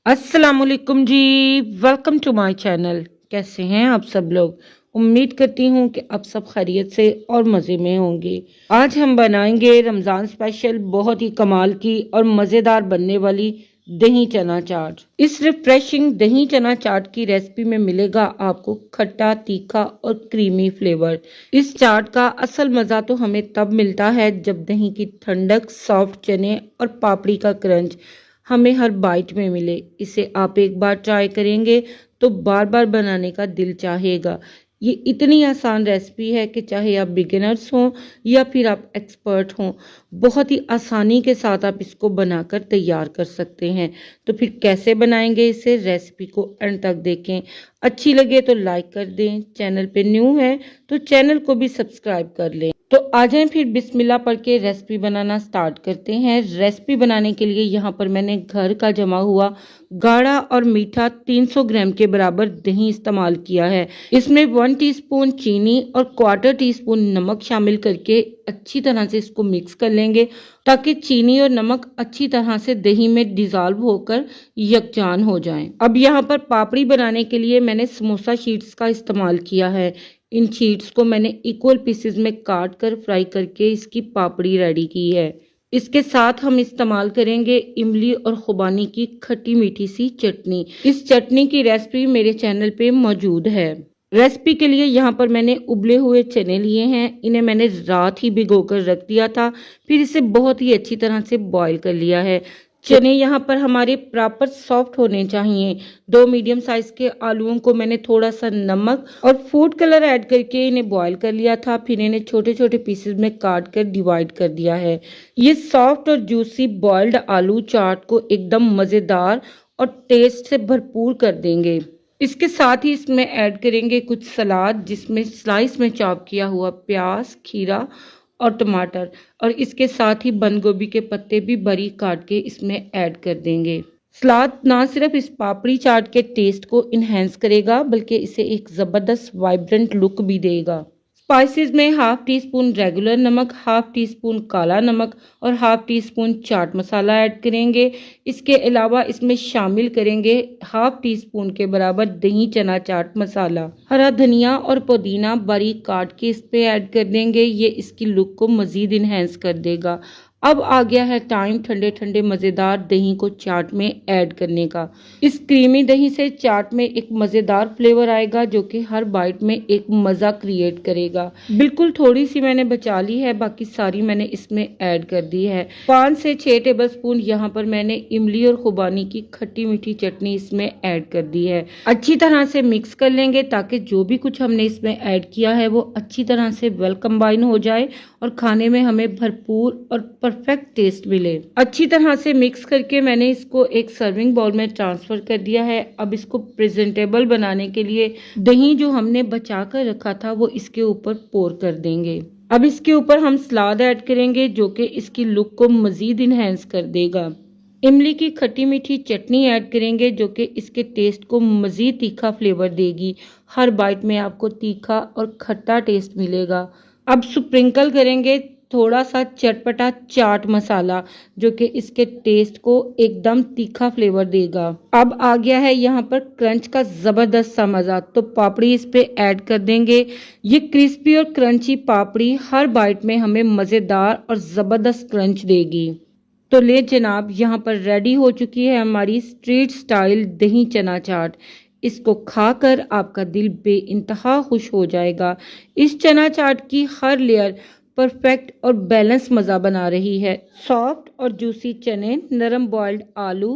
अस्सलामुअलैकुम जी। Welcome to my channel. कैसे हैं आप सब लोग? उम्मीद करती हूँ कि आप सब खैरियत से और मज़े में होंगे। आज हम बनाएंगे रमज़ान स्पेशल बहुत ही कमाल की और मज़ेदार बनने वाली दही चना चाट। इस रिफ्रेशिंग दही चना चाट की रेसिपी में मिलेगा आपको खट्टा, तीखा और क्रीमी फ्लेवर। इस चाट का असल मज़ा तो हमें तब मिलता है जब दही की ठंडक, सॉफ्ट चने और पापड़ी का क्रंच हमें हर बाइट में मिले। इसे आप एक बार ट्राई करेंगे तो बार बार बनाने का दिल चाहेगा। ये इतनी आसान रेसिपी है कि चाहे आप बिगिनर्स हों या फिर आप एक्सपर्ट हों, बहुत ही आसानी के साथ आप इसको बनाकर तैयार कर सकते हैं। तो फिर कैसे बनाएंगे इसे, रेसिपी को एंड तक देखें। अच्छी लगे तो लाइक कर दें, चैनल पे न्यू है तो चैनल को भी सब्सक्राइब कर लें। तो आ जाएं फिर बिस्मिल्लाह पढ़ के रेसिपी बनाना स्टार्ट करते हैं। रेसिपी बनाने के लिए यहाँ पर मैंने घर का जमा हुआ गाढ़ा और मीठा 300 ग्राम के बराबर दही इस्तेमाल किया है। इसमें 1 टीस्पून चीनी और क्वार्टर टीस्पून नमक शामिल करके अच्छी तरह से इसको मिक्स कर लेंगे ताकि चीनी और नमक अच्छी तरह से दही में डिजॉल्व होकर यकजान हो जाएं। अब यहाँ पर पापड़ी बनाने के लिए मैंने समोसा शीट्स का इस्तेमाल किया है। इन शीट्स को मैंने इक्वल पीसेस में काट कर फ्राई करके इसकी पापड़ी रेडी की है। इसके साथ हम इस्तेमाल करेंगे इमली और खुबानी की खट्टी मीठी सी चटनी। इस चटनी की रेसिपी मेरे चैनल पे मौजूद है। रेसिपी के लिए यहाँ पर मैंने उबले हुए चने लिए हैं। इन्हें मैंने रात ही भिगोकर रख दिया था, फिर इसे बहुत ही अच्छी तरह से बॉईल कर लिया है। चने यहाँ पर हमारे प्रॉपर सॉफ्ट होने चाहिए। 2 मीडियम साइज के आलूओं को मैंने थोड़ा सा नमक और फूड कलर ऐड करके इन्हें बॉईल कर लिया था, फिर इन्हें छोटे छोटे पीसेस में काट कर डिवाइड कर दिया है। ये सॉफ्ट और जूसी बॉइल्ड आलू चाट को एकदम मज़ेदार और टेस्ट से भरपूर कर देंगे। इसके साथ ही इसमें ऐड करेंगे कुछ सलाद, जिसमें स्लाइस में चॉप किया हुआ प्याज, खीरा और टमाटर, और इसके साथ ही बंद गोभी के पत्ते भी बारीक काट के इसमें ऐड कर देंगे। सलाद ना सिर्फ इस पापड़ी चाट के टेस्ट को इन्हेंस करेगा बल्कि इसे एक ज़बरदस्त वाइब्रेंट लुक भी देगा। स्पाइसेस में हाफ टी स्पून रेगुलर नमक, हाफ टी स्पून काला नमक और half tea spoon chaat masala add करेंगे। इसके अलावा इसमें शामिल करेंगे हाफ टी स्पून के बराबर दही चना चाट मसाला। हरा धनिया और पुदीना बारीक काट के इस पे ऐड कर देंगे। ये इसकी लुक को मजीद इन्हेंस कर देगा। अब आ गया है टाइम ठंडे ठंडे मज़ेदार दही को चाट में ऐड करने का। इस क्रीमी दही से चाट में एक मज़ेदार फ्लेवर आएगा जो कि हर बाइट में एक मज़ा क्रिएट करेगा। बिल्कुल थोड़ी सी मैंने बचा ली है, बाकी सारी मैंने इसमें ऐड कर दी है। 5 से 6 टेबल स्पून यहाँ पर मैंने इमली और खुबानी की खट्टी मीठी चटनी इसमें ऐड कर दी है। अच्छी तरह से मिक्स कर लेंगे ताकि जो भी कुछ हमने इसमें ऐड किया है वो अच्छी तरह से वेल कंबाइन हो जाए और खाने में हमें भरपूर और परफेक्ट टेस्ट मिले। अच्छी तरह से मिक्स करके मैंने इसको एक सर्विंग बाउल में ट्रांसफर कर दिया है। अब इसको प्रेजेंटेबल बनाने के लिए दही जो हमने बचा कर रखा था वो इसके ऊपर पोर कर देंगे। अब इसके ऊपर हम सलाद ऐड करेंगे जो कि इसकी लुक को मजीद इन्हेंस कर देगा। इमली की खट्टी मीठी चटनी ऐड करेंगे जो कि इसके टेस्ट को मजीद तीखा फ्लेवर देगी। हर बाइट में आपको तीखा और खट्टा टेस्ट मिलेगा। अब स्प्रिंकल करेंगे थोड़ा सा चटपटा चाट मसाला जो कि इसके टेस्ट को एकदम तीखा फ्लेवर देगा। अब आ गया है यहाँ पर क्रंच का जबरदस्त सा मजा, तो पापड़ी इस पे ऐड कर देंगे। ये क्रिस्पी और क्रंची पापड़ी हर बाइट में हमें मजेदार और जबरदस्त क्रंच देगी। तो ले जनाब, यहाँ पर रेडी हो चुकी है हमारी स्ट्रीट स्टाइल दही चना चाट। इसको खाकर आपका दिल बेइंतहा खुश हो जाएगा। इस चना चाट की हर लेयर परफेक्ट और बैलेंस मज़ा बना रही है। सॉफ्ट और जूसी चने, नरम बॉइल्ड आलू,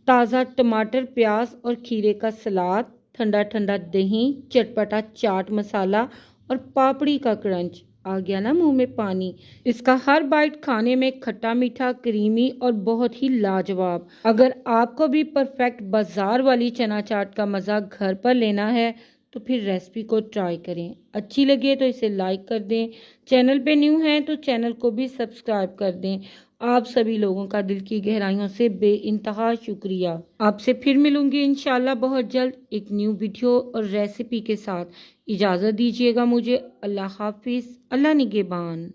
ताज़ा टमाटर, प्याज और खीरे का सलाद, ठंडा ठंडा दही, चटपटा चाट मसाला और पापड़ी का क्रंच। आ गया ना मुंह में पानी। इसका हर बाइट खाने में खट्टा मीठा, क्रीमी और बहुत ही लाजवाब। अगर आपको भी परफेक्ट बाजार वाली चना चाट का मज़ा घर पर लेना है तो फिर रेसिपी को ट्राई करें। अच्छी लगे तो इसे लाइक कर दें। चैनल पे न्यू हैं तो चैनल को भी सब्सक्राइब कर दें। आप सभी लोगों का दिल की गहराइयों से बेइंतहा शुक्रिया। आपसे फिर मिलूंगी इंशाल्लाह बहुत जल्द एक न्यू वीडियो और रेसिपी के साथ। इजाज़त दीजिएगा मुझे। अल्लाह हाफिज़, अल्लाह निगहबान।